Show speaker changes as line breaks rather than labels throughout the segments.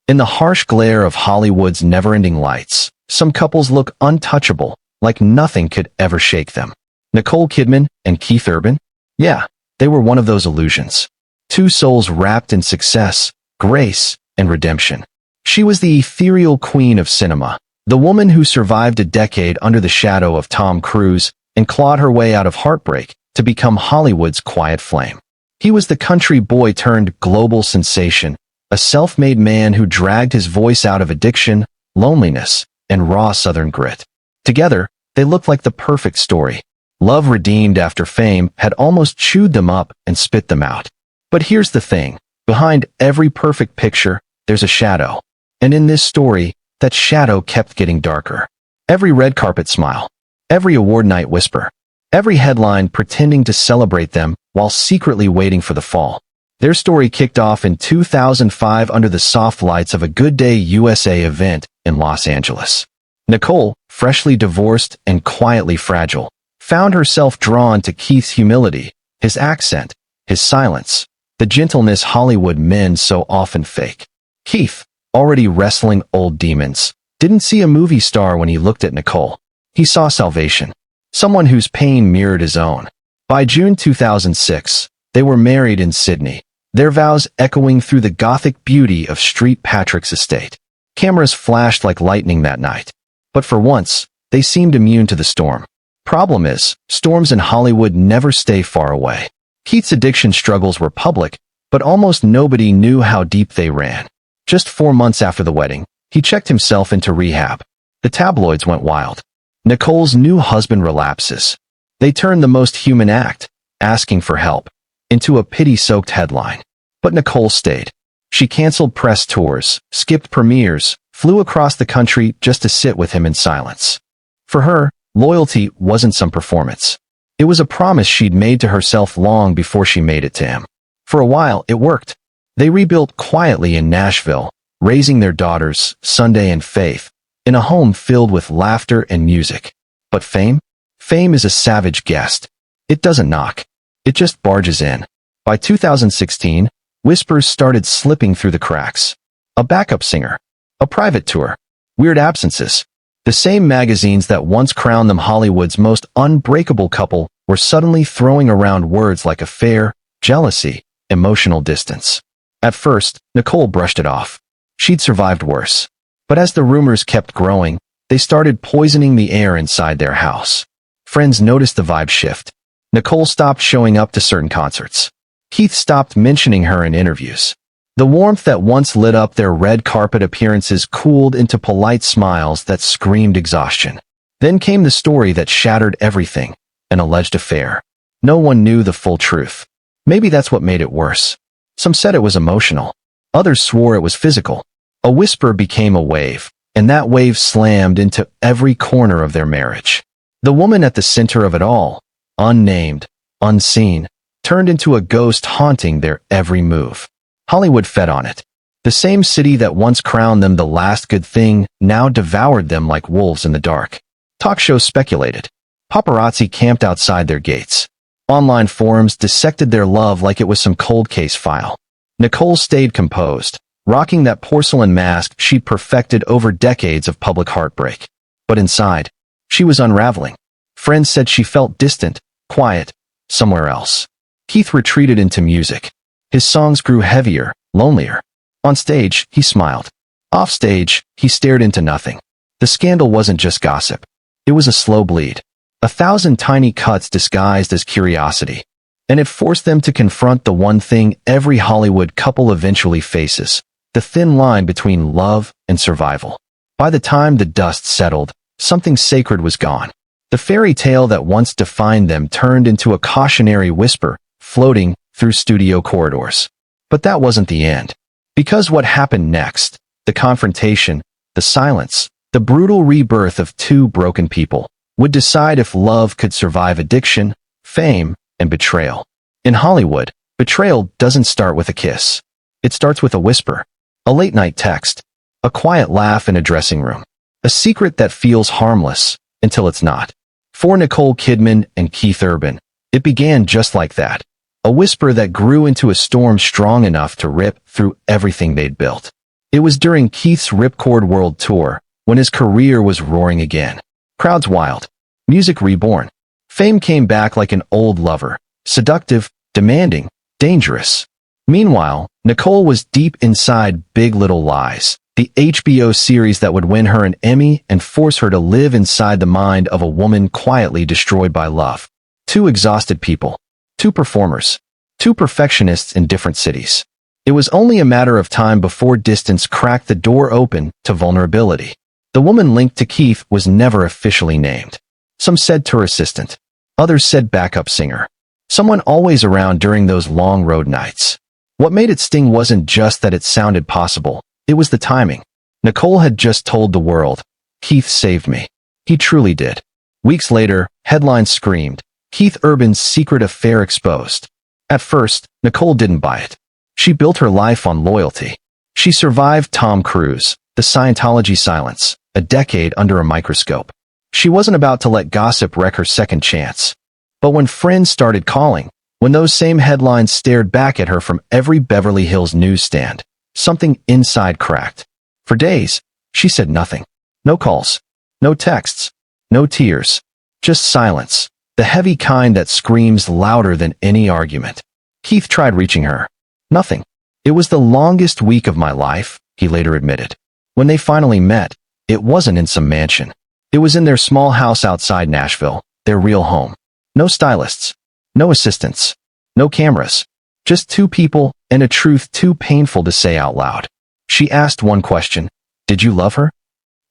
In the harsh glare of Hollywood's never-ending lights, some couples look untouchable, like nothing could ever shake them. Nicole Kidman and Keith Urban? Yeah, they were one of those illusions. Two souls wrapped in success, grace, and redemption. She was the ethereal queen of cinema, the woman who survived a decade under the shadow of Tom Cruise and clawed her way out of heartbreak to become Hollywood's quiet flame. He was the country boy turned global sensation, a self-made man who dragged his voice out of addiction, loneliness, and raw Southern grit. Together, they looked like the perfect story. Love redeemed after fame had almost chewed them up and spit them out. But here's the thing. Behind every perfect picture, there's a shadow. And in this story, that shadow kept getting darker. Every red carpet smile, every award night whisper, every headline pretending to celebrate them while secretly waiting for the fall. Their story kicked off in 2005 under the soft lights of a Good Day USA event in Los Angeles. Nicole, freshly divorced and quietly fragile, found herself drawn to Keith's humility, his accent, his silence, the gentleness Hollywood men so often fake. Keith, already wrestling old demons, didn't see a movie star when he looked at Nicole. He saw salvation, someone whose pain mirrored his own. By June 2006, they were married in Sydney, their vows echoing through the gothic beauty of St. Patrick's estate. Cameras flashed like lightning that night. But for once, they seemed immune to the storm. Problem is, storms in Hollywood never stay far away. Keith's addiction struggles were public, but almost nobody knew how deep they ran. Just 4 months after the wedding, he checked himself into rehab. The tabloids went wild. Nicole's new husband relapses. They turned the most human act, asking for help, into a pity-soaked headline. But Nicole stayed. She canceled press tours, skipped premieres, flew across the country just to sit with him in silence. For her, loyalty wasn't some performance. It was a promise she'd made to herself long before she made it to him. For a while, it worked. They rebuilt quietly in Nashville, raising their daughters, Sunday and Faith, in a home filled with laughter and music. But fame? Fame is a savage guest. It doesn't knock. It just barges in. By 2016, whispers started slipping through the cracks. A backup singer. A private tour. Weird absences. The same magazines that once crowned them Hollywood's most unbreakable couple were suddenly throwing around words like affair, jealousy, emotional distance. At first, Nicole brushed it off. She'd survived worse. But as the rumors kept growing, they started poisoning the air inside their house. Friends noticed the vibe shift. Nicole stopped showing up to certain concerts. Keith stopped mentioning her in interviews. The warmth that once lit up their red carpet appearances cooled into polite smiles that screamed exhaustion. Then came the story that shattered everything, an alleged affair. No one knew the full truth. Maybe that's what made it worse. Some said it was emotional. Others swore it was physical. A whisper became a wave, and that wave slammed into every corner of their marriage. The woman at the center of it all, unnamed, unseen, turned into a ghost haunting their every move. Hollywood fed on it. The same city that once crowned them the last good thing now devoured them like wolves in the dark. Talk shows speculated. Paparazzi camped outside their gates. Online forums dissected their love like it was some cold case file. Nicole stayed composed, rocking that porcelain mask she'd perfected over decades of public heartbreak. But inside, she was unraveling. Friends said she felt distant, quiet, somewhere else. Keith retreated into music. His songs grew heavier, lonelier. On stage, he smiled. Off stage, he stared into nothing. The scandal wasn't just gossip. It was a slow bleed. 1,000 tiny cuts disguised as curiosity. And it forced them to confront the one thing every Hollywood couple eventually faces, the thin line between love and survival. By the time the dust settled, something sacred was gone. The fairy tale that once defined them turned into a cautionary whisper, floating through studio corridors. But that wasn't the end. Because what happened next, the confrontation, the silence, the brutal rebirth of two broken people, would decide if love could survive addiction, fame, and betrayal. In Hollywood, betrayal doesn't start with a kiss. It starts with a whisper, a late-night text, a quiet laugh in a dressing room, a secret that feels harmless until it's not. For Nicole Kidman and Keith Urban, it began just like that. A whisper that grew into a storm strong enough to rip through everything they'd built. It was during Keith's Ripcord World Tour, when his career was roaring again. Crowds wild. Music reborn. Fame came back like an old lover. Seductive, demanding, dangerous. Meanwhile, Nicole was deep inside Big Little Lies, the HBO series that would win her an Emmy and force her to live inside the mind of a woman quietly destroyed by love. Two exhausted people. Two performers. Two perfectionists in different cities. It was only a matter of time before distance cracked the door open to vulnerability. The woman linked to Keith was never officially named. Some said tour assistant. Others said backup singer. Someone always around during those long road nights. What made it sting wasn't just that it sounded possible, it was the timing. Nicole had just told the world, "Keith saved me." He truly did. Weeks later, headlines screamed, "Keith Urban's secret affair exposed." At first, Nicole didn't buy it. She built her life on loyalty. She survived Tom Cruise, the Scientology silence, a decade under a microscope. She wasn't about to let gossip wreck her second chance. But when friends started calling, when those same headlines stared back at her from every Beverly Hills newsstand, something inside cracked. For days, she said nothing. No calls. No texts. No tears. Just silence. The heavy kind that screams louder than any argument. Keith tried reaching her. Nothing. "It was the longest week of my life," he later admitted. When they finally met, it wasn't in some mansion. It was in their small house outside Nashville, their real home. No stylists. No assistants. No cameras. Just two people and a truth too painful to say out loud. She asked one question. "Did you love her?"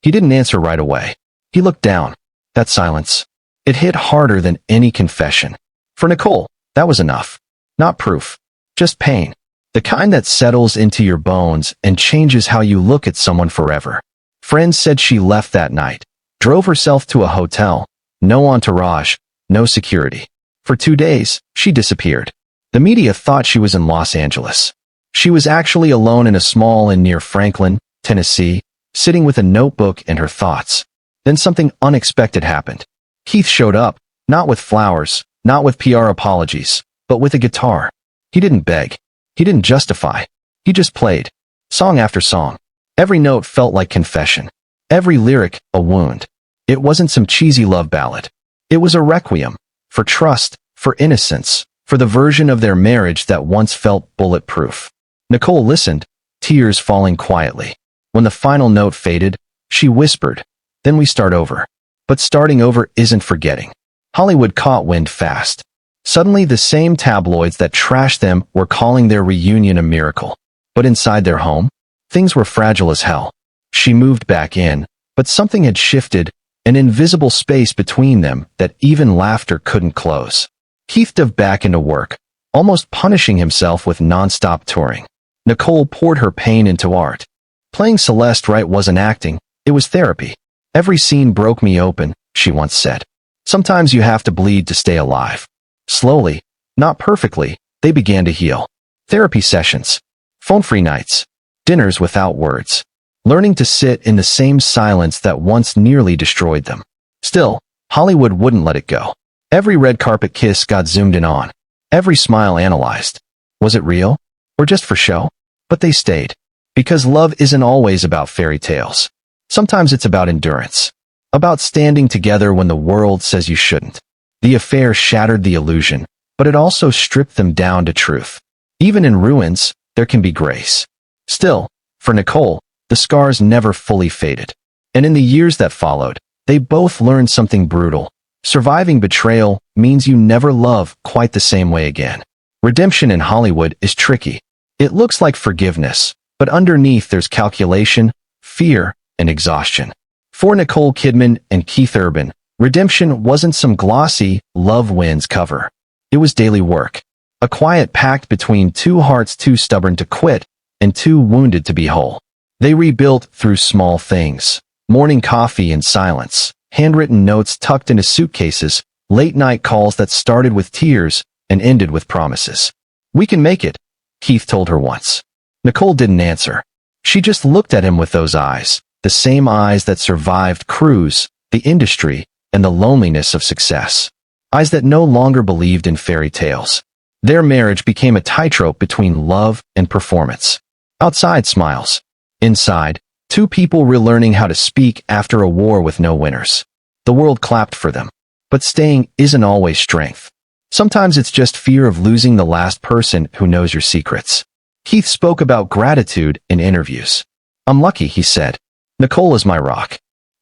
He didn't answer right away. He looked down. That silence. It hit harder than any confession. For Nicole, that was enough. Not proof. Just pain. The kind that settles into your bones and changes how you look at someone forever. Friends said she left that night. Drove herself to a hotel. No entourage. No security. For 2 days, she disappeared. The media thought she was in Los Angeles. She was actually alone in a small inn near Franklin, Tennessee, sitting with a notebook and her thoughts. Then something unexpected happened. Keith showed up, not with flowers, not with PR apologies, but with a guitar. He didn't beg. He didn't justify. He just played. Song after song. Every note felt like confession. Every lyric, a wound. It wasn't some cheesy love ballad. It was a requiem. For trust, for innocence, for the version of their marriage that once felt bulletproof. Nicole listened, tears falling quietly. When the final note faded, she whispered, "Then we start over." But starting over isn't forgetting. Hollywood caught wind fast. Suddenly the same tabloids that trashed them were calling their reunion a miracle. But inside their home, things were fragile as hell. She moved back in, but something had shifted, an invisible space between them that even laughter couldn't close. Keith dove back into work, almost punishing himself with non-stop touring. Nicole poured her pain into art. "Playing Celeste right wasn't acting, it was therapy. Every scene broke me open," she once said. "Sometimes you have to bleed to stay alive." Slowly, not perfectly, they began to heal. Therapy sessions. Phone-free nights. Dinners without words. Learning to sit in the same silence that once nearly destroyed them. Still, Hollywood wouldn't let it go. Every red carpet kiss got zoomed in on. Every smile analyzed. Was it real? Or just for show? But they stayed. Because love isn't always about fairy tales. Sometimes it's about endurance. About standing together when the world says you shouldn't. The affair shattered the illusion, but it also stripped them down to truth. Even in ruins, there can be grace. Still, for Nicole, the scars never fully faded. And in the years that followed, they both learned something brutal. Surviving betrayal means you never love quite the same way again. Redemption in Hollywood is tricky. It looks like forgiveness, but underneath there's calculation, fear, and exhaustion. For Nicole Kidman and Keith Urban, redemption wasn't some glossy love wins cover. It was daily work. A quiet pact between two hearts too stubborn to quit and too wounded to be whole. They rebuilt through small things. Morning coffee in silence, handwritten notes tucked into suitcases, late-night calls that started with tears and ended with promises. "We can make it," Keith told her once. Nicole didn't answer. She just looked at him with those eyes, the same eyes that survived Cruise, the industry, and the loneliness of success. Eyes that no longer believed in fairy tales. Their marriage became a tightrope between love and performance. Outside smiles. Inside, two people relearning how to speak after a war with no winners. The world clapped for them. But staying isn't always strength. Sometimes it's just fear of losing the last person who knows your secrets. Keith spoke about gratitude in interviews. "I'm lucky," he said. "Nicole is my rock."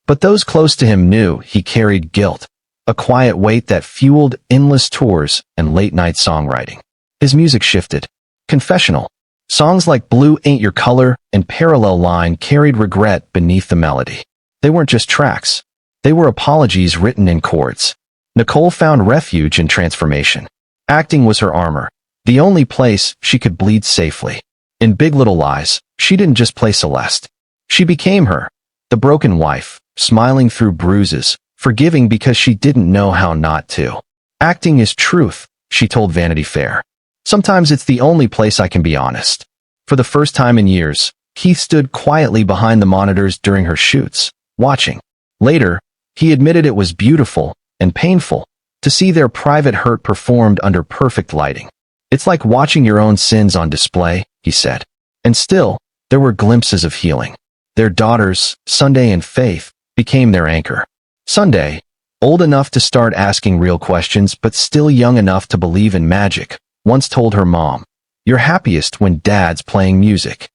But those close to him knew he carried guilt, a quiet weight that fueled endless tours and late-night songwriting. His music shifted. Confessional. Songs like Blue Ain't Your Color and Parallel Line carried regret beneath the melody. They weren't just tracks. They were apologies written in chords. Nicole found refuge in transformation. Acting was her armor, the only place she could bleed safely. In Big Little Lies, she didn't just play Celeste. She became her, the broken wife, smiling through bruises, forgiving because she didn't know how not to. "Acting is truth," she told Vanity Fair. "Sometimes it's the only place I can be honest." For the first time in years, Keith stood quietly behind the monitors during her shoots, watching. Later, he admitted it was beautiful and painful to see their private hurt performed under perfect lighting. "It's like watching your own sins on display," he said. And still, there were glimpses of healing. Their daughters, Sunday and Faith, became their anchor. Sunday, old enough to start asking real questions but still young enough to believe in magic, once told her mom, "You're happiest when Dad's playing music."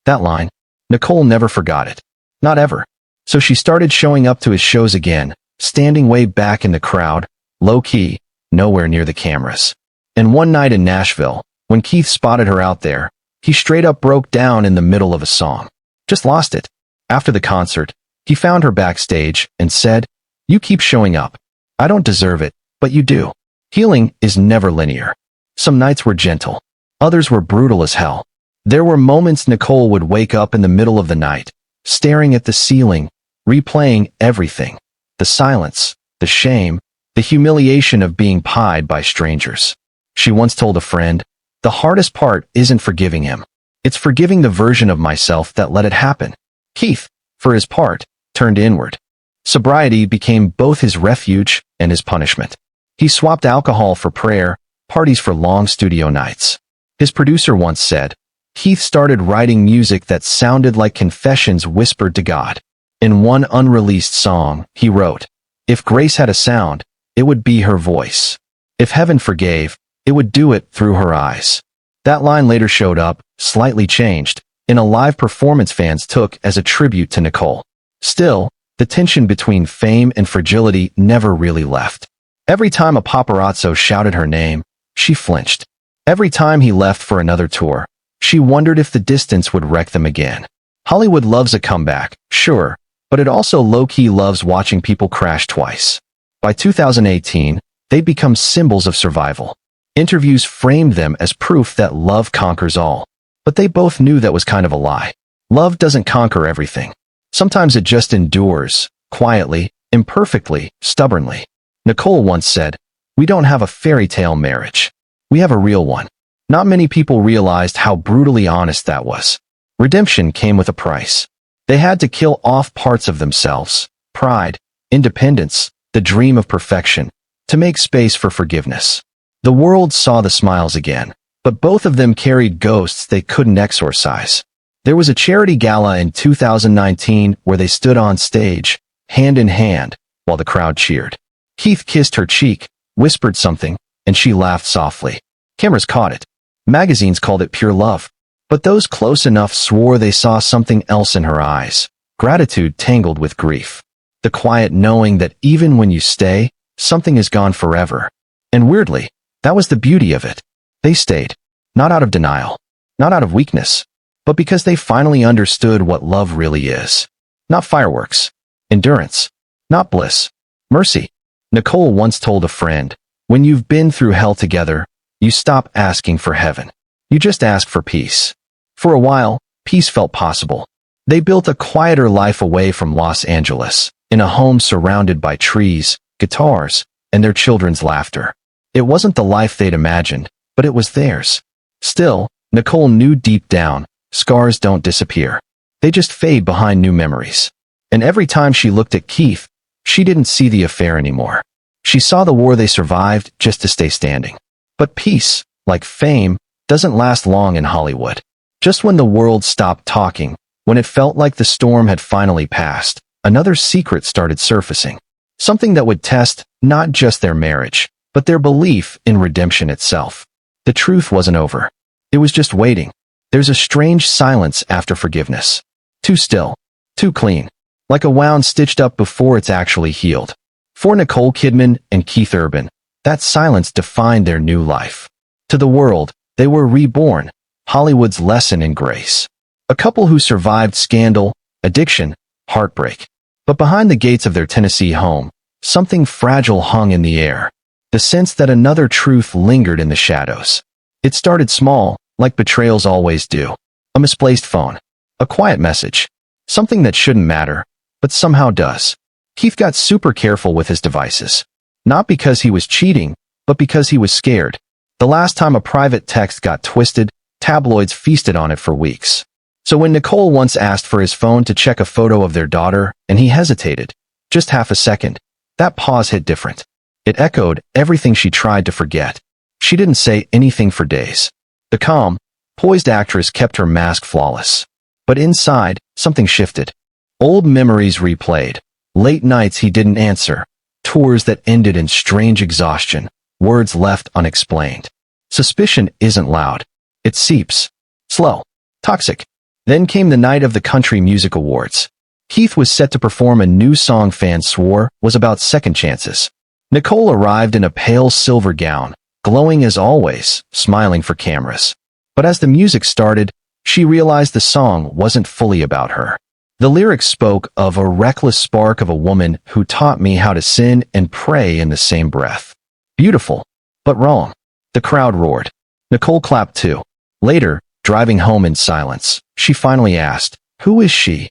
That line, Nicole never forgot it. Not ever. So she started showing up to his shows again, standing way back in the crowd, low-key, nowhere near the cameras. And one night in Nashville, when Keith spotted her out there, he straight up broke down in the middle of a song. Just lost it. After the concert, he found her backstage and said, "You keep showing up. I don't deserve it, but you do." Healing is never linear. Some nights were gentle. Others were brutal as hell. There were moments Nicole would wake up in the middle of the night, staring at the ceiling, replaying everything. The silence, the shame, the humiliation of being pied by strangers. She once told a friend, "The hardest part isn't forgiving him. It's forgiving the version of myself that let it happen." Keith, for his part, turned inward. Sobriety became both his refuge and his punishment. He swapped alcohol for prayer, parties for long studio nights. His producer once said, Keith started writing music that sounded like confessions whispered to God. In one unreleased song, he wrote, "If grace had a sound, it would be her voice. If heaven forgave, it would do it through her eyes." That line later showed up, slightly changed, in a live performance fans took as a tribute to Nicole. Still, the tension between fame and fragility never really left. Every time a paparazzo shouted her name, she flinched. Every time he left for another tour, she wondered if the distance would wreck them again. Hollywood loves a comeback, sure, but it also low-key loves watching people crash twice. By 2018, they'd become symbols of survival. Interviews framed them as proof that love conquers all. But they both knew that was kind of a lie. Love doesn't conquer everything. Sometimes it just endures, quietly, imperfectly, stubbornly. Nicole once said, "We don't have a fairy tale marriage. We have a real one." Not many people realized how brutally honest that was. Redemption came with a price. They had to kill off parts of themselves, pride, independence, the dream of perfection, to make space for forgiveness. The world saw the smiles again, but both of them carried ghosts they couldn't exorcise. There was a charity gala in 2019 where they stood on stage, hand in hand, while the crowd cheered. Keith kissed her cheek, whispered something, and she laughed softly. Cameras caught it. Magazines called it pure love. But those close enough swore they saw something else in her eyes, gratitude tangled with grief. The quiet knowing that even when you stay, something is gone forever. And weirdly, that was the beauty of it. They stayed, not out of denial, not out of weakness, but because they finally understood what love really is. Not fireworks. Endurance. Not bliss. Mercy. Nicole once told a friend, "When you've been through hell together, you stop asking for heaven. You just ask for peace." For a while, peace felt possible. They built a quieter life away from Los Angeles, in a home surrounded by trees, guitars, and their children's laughter. It wasn't the life they'd imagined, but it was theirs. Still, Nicole knew deep down, scars don't disappear. They just fade behind new memories. And every time she looked at Keith, she didn't see the affair anymore. She saw the war they survived just to stay standing. But peace, like fame, doesn't last long in Hollywood. Just when the world stopped talking, When it felt like the storm had finally passed, another secret started surfacing. Something that would test not just their marriage, but their belief in redemption itself. The truth wasn't over. It was just waiting. There's a strange silence after forgiveness. Too still. Too clean. Like a wound stitched up before it's actually healed. For Nicole Kidman and Keith Urban, that silence defined their new life. To the world, they were reborn, Hollywood's lesson in grace. A couple who survived scandal, addiction, heartbreak. But behind the gates of their Tennessee home, something fragile hung in the air. The sense that another truth lingered in the shadows. It started small, like betrayals always do. A misplaced phone. A quiet message. Something that shouldn't matter, but somehow does. Keith got super careful with his devices. Not because he was cheating, but because he was scared. The last time a private text got twisted, tabloids feasted on it for weeks. So when Nicole once asked for his phone to check a photo of their daughter, and he hesitated, just half a second, that pause hit different. It echoed everything she tried to forget. She didn't say anything for days. The calm, poised actress kept her mask flawless. But inside, something shifted. Old memories replayed. Late nights he didn't answer. Tours that ended in strange exhaustion. Words left unexplained. Suspicion isn't loud. It seeps. Slow. Toxic. Then came the night of the Country Music Awards. Keith was set to perform a new song fans swore was about second chances. Nicole arrived in a pale silver gown, glowing as always, smiling for cameras. But as the music started, she realized the song wasn't fully about her. The lyrics spoke of a reckless spark of a woman who taught me how to sin and pray in the same breath. Beautiful, but wrong. The crowd roared. Nicole clapped too. Later, driving home in silence, she finally asked, "Who is she?"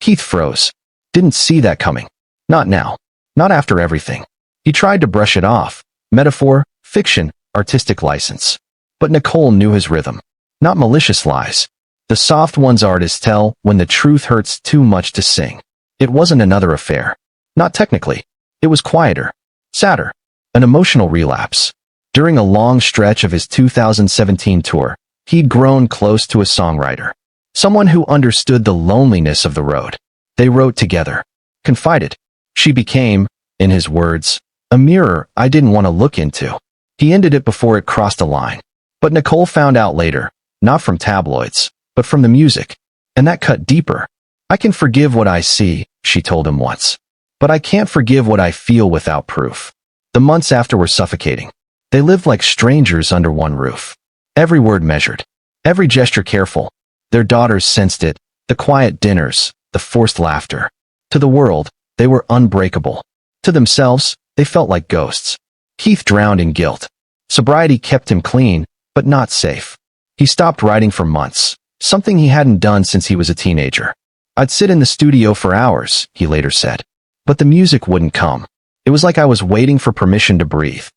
Keith froze. Didn't see that coming. Not now. Not after everything. He tried to brush it off. Metaphor, fiction, artistic license. But Nicole knew his rhythm. Not malicious lies. The soft ones artists tell when the truth hurts too much to sing. It wasn't another affair. Not technically. It was quieter. Sadder. An emotional relapse. During a long stretch of his 2017 tour, he'd grown close to a songwriter. Someone who understood the loneliness of the road. They wrote together. Confided. She became, in his words, a mirror I didn't want to look into. He ended it before it crossed a line. But Nicole found out later, not from tabloids, but from the music. And that cut deeper. "I can forgive what I see," she told him once. "But I can't forgive what I feel without proof." The months after were suffocating. They lived like strangers under one roof. Every word measured. Every gesture careful. Their daughters sensed it, the quiet dinners, the forced laughter. To the world, they were unbreakable. To themselves, they felt like ghosts. Keith drowned in guilt. Sobriety kept him clean, but not safe. He stopped writing for months, something he hadn't done since he was a teenager. "I'd sit in the studio for hours," he later said. But the music wouldn't come. It was like I was waiting for permission to breathe.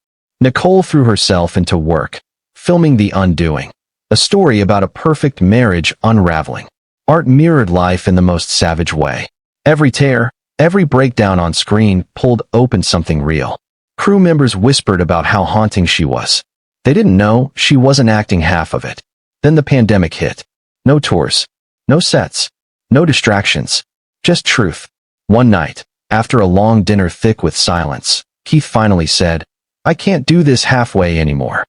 Nicole threw herself into work, filming The Undoing, a story about a perfect marriage unraveling. Art mirrored life in the most savage way. Every tear, every breakdown on screen pulled open something real. Crew members whispered about how haunting she was. They didn't know she wasn't acting half of it. Then the pandemic hit. No tours. No sets. No distractions. Just truth. One night, after a long dinner thick with silence, Keith finally said, "I can't do this halfway anymore."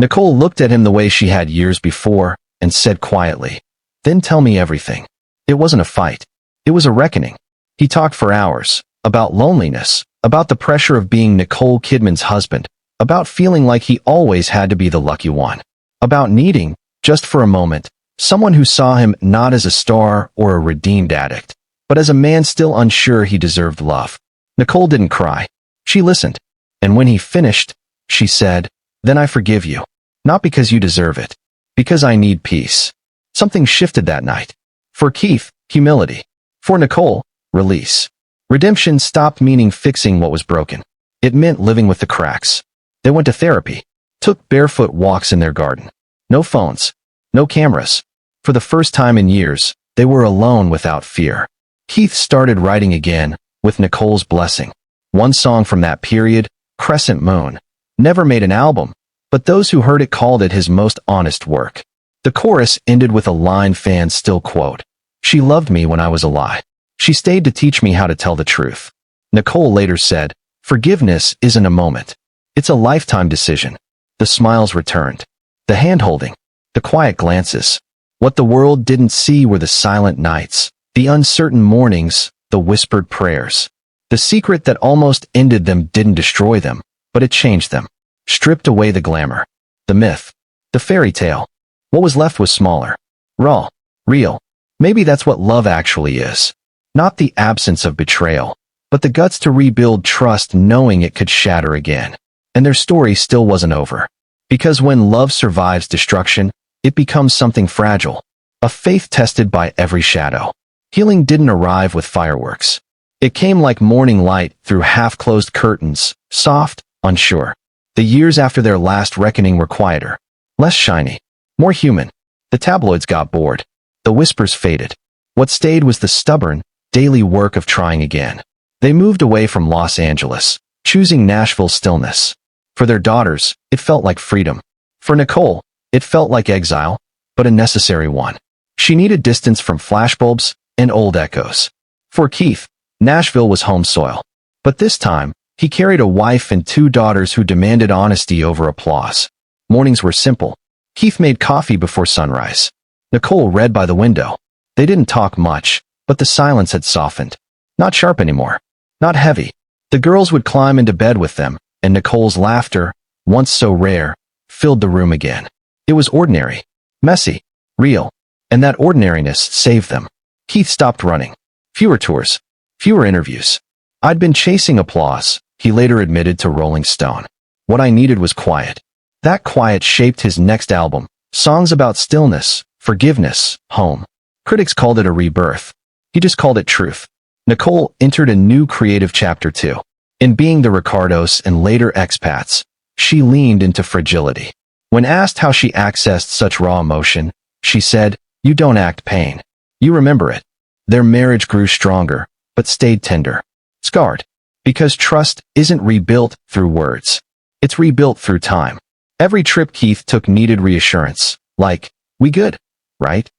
Nicole looked at him the way she had years before, and said quietly, "Then tell me everything." It wasn't a fight. It was a reckoning. He talked for hours, about loneliness, about the pressure of being Nicole Kidman's husband, about feeling like he always had to be the lucky one, about needing, just for a moment, someone who saw him not as a star or a redeemed addict, but as a man still unsure he deserved love. Nicole didn't cry. She listened. And when he finished, she said, "Then I forgive you. Not because you deserve it. Because I need peace." Something shifted that night. For Keith, humility. For Nicole, release. Redemption stopped meaning fixing what was broken. It meant living with the cracks. They went to therapy. Took barefoot walks in their garden. No phones. No cameras. For the first time in years, they were alone without fear. Keith started writing again, with Nicole's blessing. One song from that period, Crescent Moon, never made an album, but those who heard it called it his most honest work. The chorus ended with a line fans still quote, She loved me when I was a lie. She stayed to teach me how to tell the truth. Nicole later said, "Forgiveness isn't a moment. It's a lifetime decision." The smiles returned. The hand-holding. The quiet glances. What the world didn't see were the silent nights, the uncertain mornings, the whispered prayers. The secret that almost ended them didn't destroy them, but it changed them. Stripped away the glamour, the myth, the fairy tale. What was left was smaller, raw, real. Maybe that's what love actually is. Not the absence of betrayal, but the guts to rebuild trust knowing it could shatter again. And their story still wasn't over. Because when love survives destruction, it becomes something fragile, a faith tested by every shadow. Healing didn't arrive with fireworks. It came like morning light through half-closed curtains, soft, unsure. The years after their last reckoning were quieter, less shiny, more human. The tabloids got bored. The whispers faded. What stayed was the stubborn, daily work of trying again. They moved away from Los Angeles, choosing Nashville's stillness. For their daughters, it felt like freedom. For Nicole, it felt like exile, but a necessary one. She needed distance from flashbulbs and old echoes. For Keith, Nashville was home soil. But this time, he carried a wife and 2 daughters who demanded honesty over applause. Mornings were simple. Keith made coffee before sunrise. Nicole read by the window. They didn't talk much, but the silence had softened. Not sharp anymore. Not heavy. The girls would climb into bed with them, and Nicole's laughter, once so rare, filled the room again. It was ordinary, messy, real, and that ordinariness saved them. Keith stopped running. Fewer tours, fewer interviews. "I'd been chasing applause," he later admitted to Rolling Stone. "What I needed was quiet." That quiet shaped his next album, songs about stillness, forgiveness, home. Critics called it a rebirth. He just called it truth. Nicole entered a new creative chapter too. In being the Ricardos and later expats, she leaned into fragility. When asked how she accessed such raw emotion, she said, "You don't act pain. You remember it." Their marriage grew stronger, but stayed tender. Scarred. Because trust isn't rebuilt through words. It's rebuilt through time. Every trip Keith took needed reassurance, like, "We good, right?"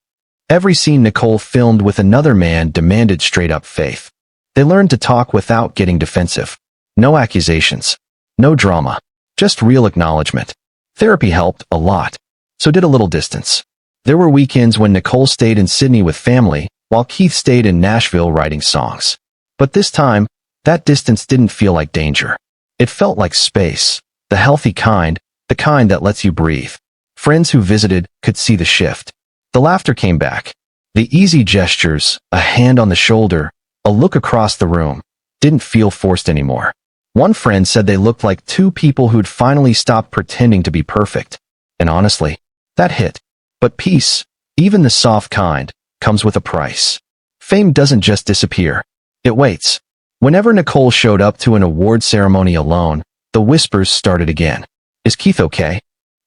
Every scene Nicole filmed with another man demanded straight-up faith. They learned to talk without getting defensive. No accusations. No drama. Just real acknowledgement. Therapy helped a lot. So did a little distance. There were weekends when Nicole stayed in Sydney with family, while Keith stayed in Nashville writing songs. But this time, that distance didn't feel like danger. It felt like space. The healthy kind, the kind that lets you breathe. Friends who visited could see the shift. The laughter came back. The easy gestures, a hand on the shoulder, a look across the room, didn't feel forced anymore. One friend said they looked like 2 people who'd finally stopped pretending to be perfect. And honestly, that hit. But peace, even the soft kind, comes with a price. Fame doesn't just disappear. It waits. Whenever Nicole showed up to an award ceremony alone, the whispers started again. Is Keith okay?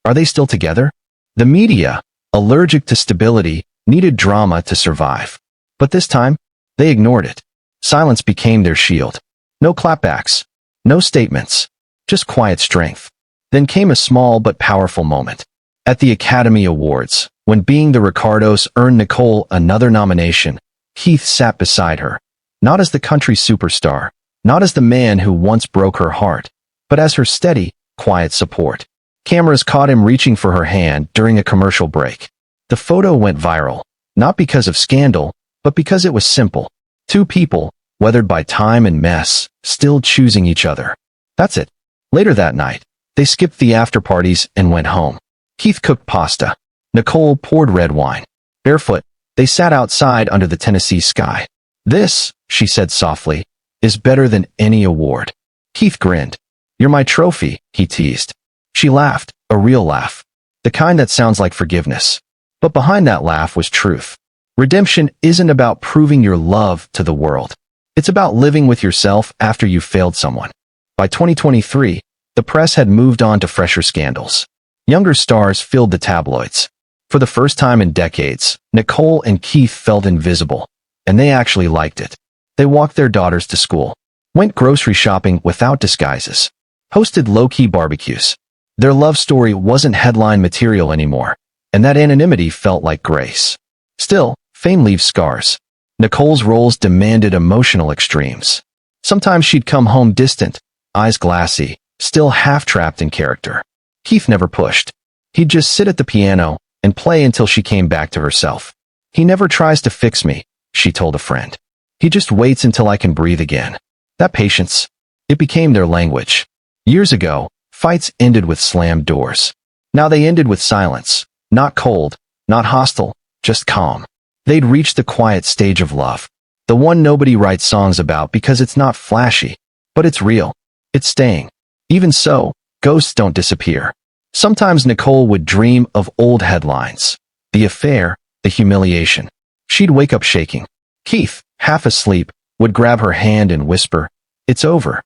Are they still together? The media, allergic to stability, needed drama to survive. But this time, they ignored it. Silence became their shield. No clapbacks. No statements. Just quiet strength. Then came a small but powerful moment. At the Academy Awards, when Being the Ricardos earned Nicole another nomination, Keith sat beside her. Not as the country superstar, not as the man who once broke her heart, but as her steady, quiet support. Cameras caught him reaching for her hand during a commercial break. The photo went viral, not because of scandal, but because it was simple. 2 people, weathered by time and mess, still choosing each other. That's it. Later that night, they skipped the after-parties and went home. Keith cooked pasta. Nicole poured red wine. Barefoot, they sat outside under the Tennessee sky. "This," she said softly, "is better than any award." Keith grinned. "You're my trophy," he teased. She laughed, a real laugh. The kind that sounds like forgiveness. But behind that laugh was truth. Redemption isn't about proving your love to the world. It's about living with yourself after you've failed someone. By 2023, the press had moved on to fresher scandals. Younger stars filled the tabloids. For the first time in decades, Nicole and Keith felt invisible, and they actually liked it. They walked their daughters to school, went grocery shopping without disguises, hosted low-key barbecues. Their love story wasn't headline material anymore, and that anonymity felt like grace. Still, Fame leaves scars. Nicole's roles demanded emotional extremes. Sometimes she'd come home distant, eyes glassy, still half-trapped in character. Keith never pushed. He'd just sit at the piano and play until she came back to herself. He never tries to fix me, she told a friend. He just waits until I can breathe again. That patience, it became their language. Years ago, fights ended with slammed doors. Now they ended with silence. Not cold, not hostile, just calm. They'd reached the quiet stage of love. The one nobody writes songs about because it's not flashy. But it's real. It's staying. Even so, ghosts don't disappear. Sometimes Nicole would dream of old headlines. The affair, the humiliation. She'd wake up shaking. Keith, half asleep, would grab her hand and whisper, "It's over."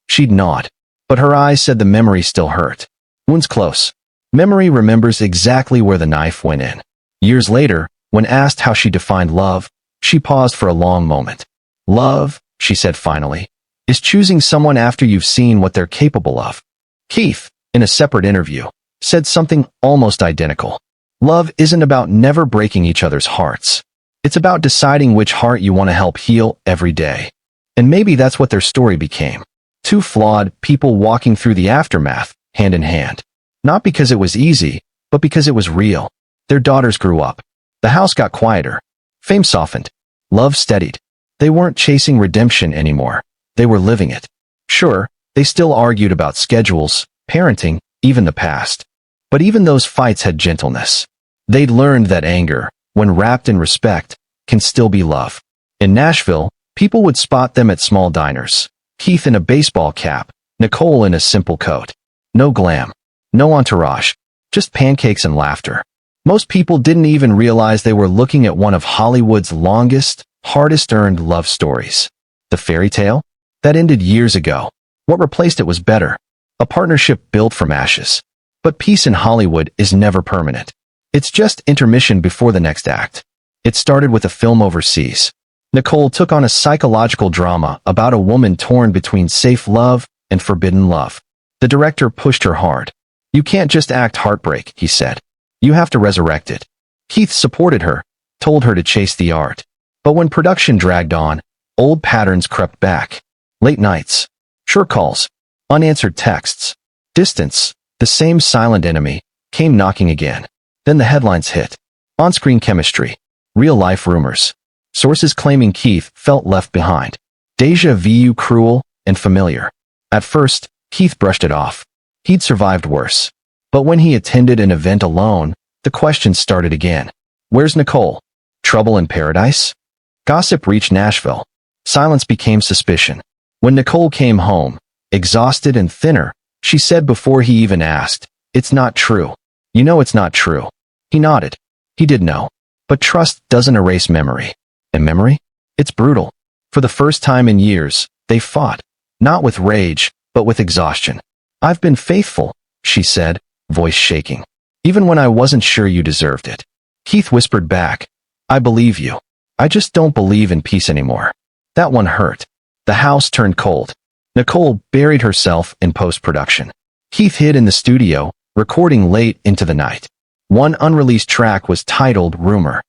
She'd nod. But her eyes said the memory still hurt. Wounds close. Memory remembers exactly where the knife went in. Years later, when asked how she defined love, she paused for a long moment. "Love," she said finally, "is choosing someone after you've seen what they're capable of." Keith, in a separate interview, said something almost identical. Love isn't about never breaking each other's hearts. It's about deciding which heart you want to help heal every day. And maybe that's what their story became. Two flawed people walking through the aftermath, hand in hand. Not because it was easy, but because it was real. Their daughters grew up. The house got quieter. Fame softened. Love steadied. They weren't chasing redemption anymore. They were living it. Sure, they still argued about schedules, parenting, even the past. But even those fights had gentleness. They'd learned that anger, when wrapped in respect, can still be love. In Nashville, people would spot them at small diners. Keith in a baseball cap, Nicole in a simple coat. No glam. No entourage. Just pancakes and laughter. Most people didn't even realize they were looking at one of Hollywood's longest, hardest-earned love stories. The fairy tale? That ended years ago. What replaced it was better. A partnership built from ashes. But peace in Hollywood is never permanent. It's just intermission before the next act. It started with a film overseas. Nicole took on a psychological drama about a woman torn between safe love and forbidden love. The director pushed her hard. "You can't just act heartbreak," he said. "You have to resurrect it." Keith supported her, told her to chase the art. But when production dragged on, old patterns crept back. Late nights, short calls, unanswered texts, distance, the same silent enemy, came knocking again. Then the headlines hit. On-screen chemistry, real-life rumors. Sources claiming Keith felt left behind. Deja vu cruel and familiar. At first, Keith brushed it off. He'd survived worse. But when he attended an event alone, the questions started again. Where's Nicole? Trouble in paradise? Gossip reached Nashville. Silence became suspicion. When Nicole came home, exhausted and thinner, she said before he even asked, "It's not true. You know it's not true." He nodded. He did know. But trust doesn't erase memory. And memory? It's brutal. For the first time in years, they fought. Not with rage, but with exhaustion. "I've been faithful," she said, voice shaking. "Even when I wasn't sure you deserved it." Keith whispered back, "I believe you. I just don't believe in peace anymore." That one hurt. The house turned cold. Nicole buried herself in post-production. Keith hid in the studio, recording late into the night. One unreleased track was titled Rumor.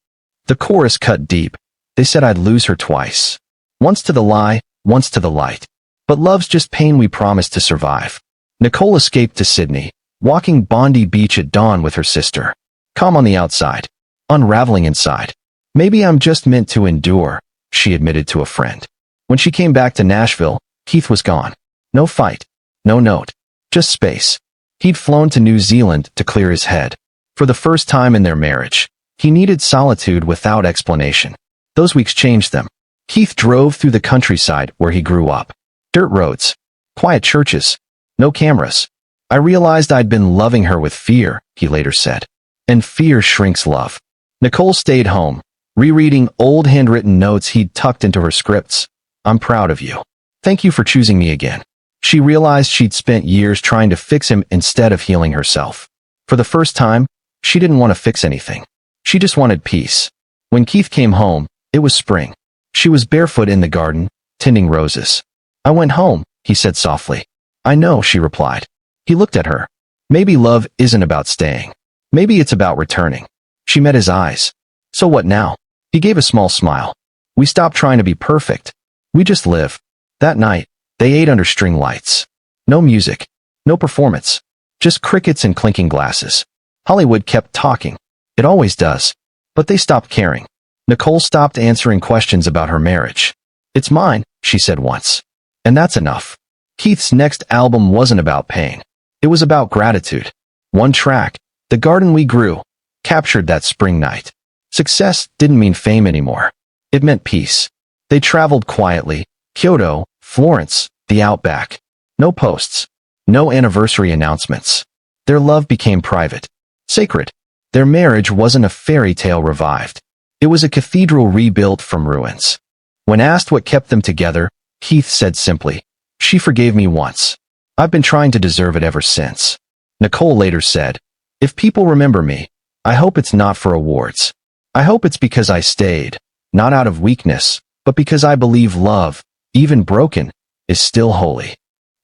The chorus cut deep. They said I'd lose her twice. Once to the lie, once to the light. But love's just pain we promised to survive. Nicole escaped to Sydney, walking Bondi Beach at dawn with her sister. Calm on the outside, unraveling inside. "Maybe I'm just meant to endure," she admitted to a friend. When she came back to Nashville, Keith was gone. No fight, no note, just space. He'd flown to New Zealand to clear his head. For the first time in their marriage, he needed solitude without explanation. Those weeks changed them. Keith drove through the countryside where he grew up. Dirt roads, quiet churches, no cameras. "I realized I'd been loving her with fear," he later said. And fear shrinks love. Nicole stayed home, rereading old handwritten notes he'd tucked into her scripts. "I'm proud of you. Thank you for choosing me again." She realized she'd spent years trying to fix him instead of healing herself. For the first time, she didn't want to fix anything. She just wanted peace. When Keith came home, it was spring. She was barefoot in the garden, tending roses. "I went home," he said softly. "I know," she replied. He looked at her. Maybe love isn't about staying. Maybe it's about returning. She met his eyes. "So what now?" He gave a small smile. We stopped trying to be perfect. We just live. That night, they ate under string lights. No music. No performance. Just crickets and clinking glasses. Hollywood kept talking. It always does. But they stopped caring. Nicole stopped answering questions about her marriage. It's mine, she said once. And that's enough. Keith's next album wasn't about pain. It was about gratitude. One track, The Garden We Grew, captured that spring night. Success didn't mean fame anymore. It meant peace. They traveled quietly. Kyoto, Florence, the Outback. No posts. No anniversary announcements. Their love became private. Sacred. Their marriage wasn't a fairy tale revived. It was a cathedral rebuilt from ruins. When asked what kept them together, Keith said simply, "She forgave me once. I've been trying to deserve it ever since." Nicole later said, "If people remember me, I hope it's not for awards. I hope it's because I stayed, not out of weakness, but because I believe love, even broken, is still holy."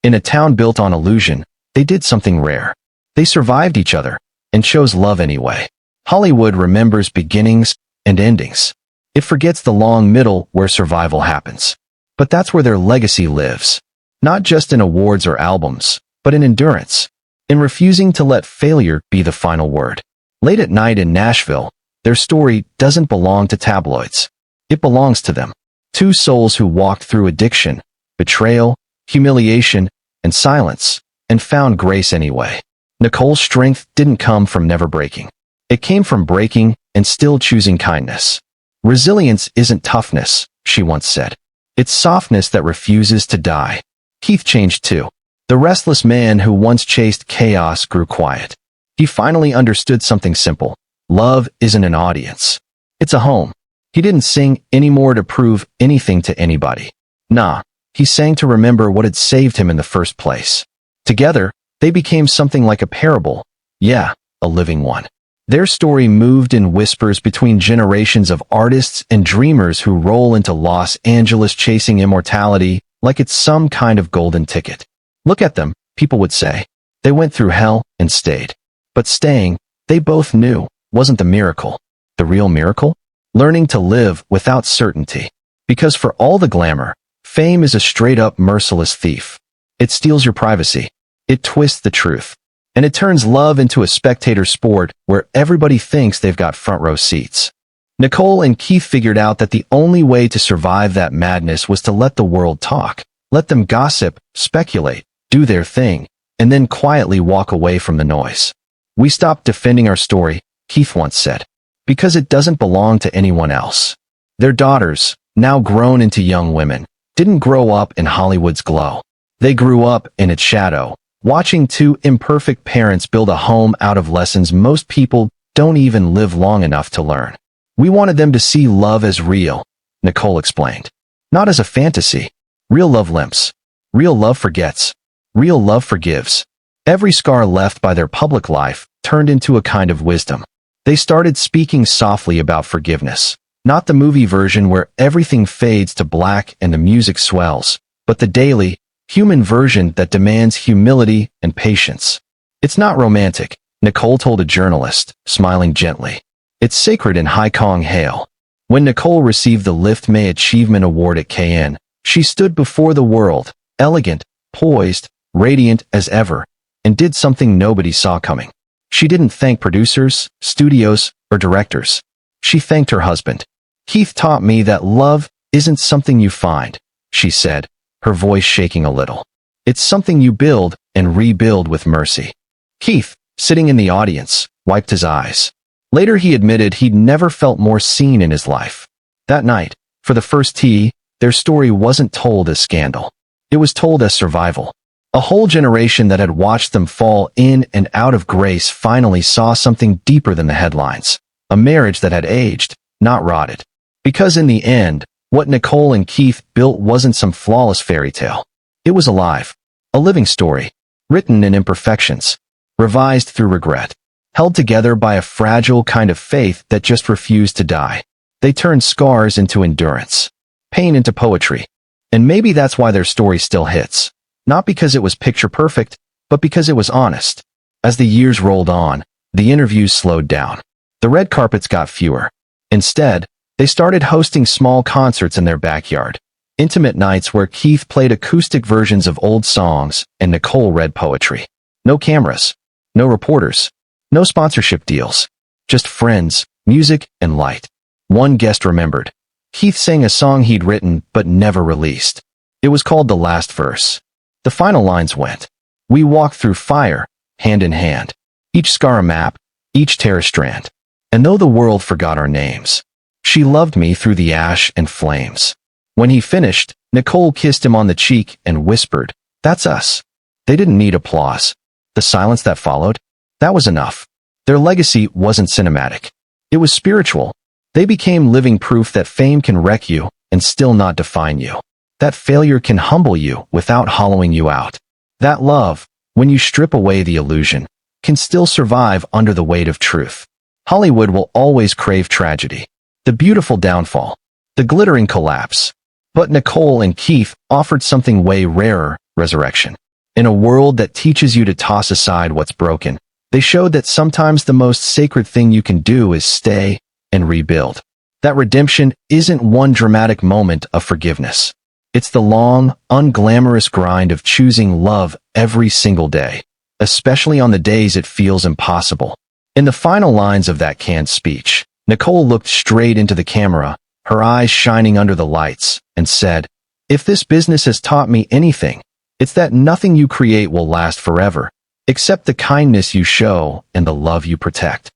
In a town built on illusion, they did something rare. They survived each other and chose love anyway. Hollywood remembers beginnings and endings. It forgets the long middle where survival happens. But that's where their legacy lives. Not just in awards or albums, but in endurance. In refusing to let failure be the final word. Late at night in Nashville, their story doesn't belong to tabloids. It belongs to them. Two souls who walked through addiction, betrayal, humiliation, and silence, and found grace anyway. Nicole's strength didn't come from never breaking. It came from breaking and still choosing kindness. Resilience isn't toughness, she once said. It's softness that refuses to die. Keith changed too. The restless man who once chased chaos grew quiet. He finally understood something simple. Love isn't an audience. It's a home. He didn't sing anymore to prove anything to anybody. Nah, he sang to remember what had saved him in the first place. Together, they became something like a parable. Yeah, a living one. Their story moved in whispers between generations of artists and dreamers who roll into Los Angeles chasing immortality like it's some kind of golden ticket. Look at them, people would say. They went through hell and stayed. But staying, they both knew, wasn't the miracle. The real miracle? Learning to live without certainty. Because for all the glamour, fame is a straight-up merciless thief. It steals your privacy. It twists the truth. And it turns love into a spectator sport where everybody thinks they've got front-row seats. Nicole and Keith figured out that the only way to survive that madness was to let the world talk. Let them gossip, speculate, do their thing, and then quietly walk away from the noise. "We stopped defending our story," Keith once said, "because it doesn't belong to anyone else." Their daughters, now grown into young women, didn't grow up in Hollywood's glow. They grew up in its shadow, watching two imperfect parents build a home out of lessons most people don't even live long enough to learn. "We wanted them to see love as real," Nicole explained. "Not as a fantasy. Real love limps. Real love forgets. Real love forgives." Every scar left by their public life turned into a kind of wisdom. They started speaking softly about forgiveness. Not the movie version where everything fades to black and the music swells, but the daily, human version that demands humility and patience. "It's not romantic," Nicole told a journalist, smiling gently. "It's sacred in Hai Kong Hail." When Nicole received the Lift May Achievement Award at KN, she stood before the world, elegant, poised, radiant as ever, and did something nobody saw coming. She didn't thank producers, studios, or directors. She thanked her husband. "Keith taught me that love isn't something you find," she said, her voice shaking a little. "It's something you build and rebuild with mercy." Keith, sitting in the audience, wiped his eyes. Later he admitted he'd never felt more seen in his life. That night, for the first tea, their story wasn't told as scandal. It was told as survival. A whole generation that had watched them fall in and out of grace finally saw something deeper than the headlines. A marriage that had aged, not rotted. Because in the end, what Nicole and Keith built wasn't some flawless fairy tale. It was alive. A living story. Written in imperfections. Revised through regret. Held together by a fragile kind of faith that just refused to die. They turned scars into endurance. Pain into poetry. And maybe that's why their story still hits. Not because it was picture perfect, but because it was honest. As the years rolled on, the interviews slowed down. The red carpets got fewer. Instead, They started hosting small concerts in their backyard, intimate nights where Keith played acoustic versions of old songs and Nicole read poetry. No cameras, no reporters, no sponsorship deals, just friends, music, and light. One guest remembered. Keith sang a song he'd written but never released. It was called The Last Verse. The final lines went, "We walk through fire, hand in hand. Each scar a map, each tear a strand. And though the world forgot our names, she loved me through the ash and flames." When he finished, Nicole kissed him on the cheek and whispered, "That's us." They didn't need applause. The silence that followed, that was enough. Their legacy wasn't cinematic. It was spiritual. They became living proof that fame can wreck you and still not define you. That failure can humble you without hollowing you out. That love, when you strip away the illusion, can still survive under the weight of truth. Hollywood will always crave tragedy. The beautiful downfall. The glittering collapse. But Nicole and Keith offered something way rarer, resurrection. In a world that teaches you to toss aside what's broken, they showed that sometimes the most sacred thing you can do is stay and rebuild. That redemption isn't one dramatic moment of forgiveness. It's the long, unglamorous grind of choosing love every single day, especially on the days it feels impossible. In the final lines of that canned speech, Nicole looked straight into the camera, her eyes shining under the lights, and said, "If this business has taught me anything, it's that nothing you create will last forever, except the kindness you show and the love you protect."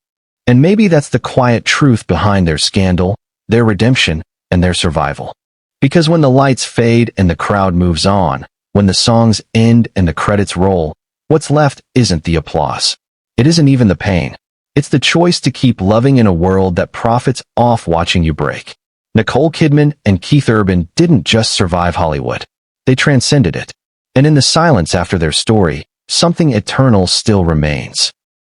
And maybe that's the quiet truth behind their scandal, their redemption, and their survival. Because when the lights fade and the crowd moves on, when the songs end and the credits roll, what's left isn't the applause. It isn't even the pain. It's the choice to keep loving in a world that profits off watching you break. Nicole Kidman and Keith Urban didn't just survive Hollywood. They transcended it. And in the silence after their story, something eternal still remains.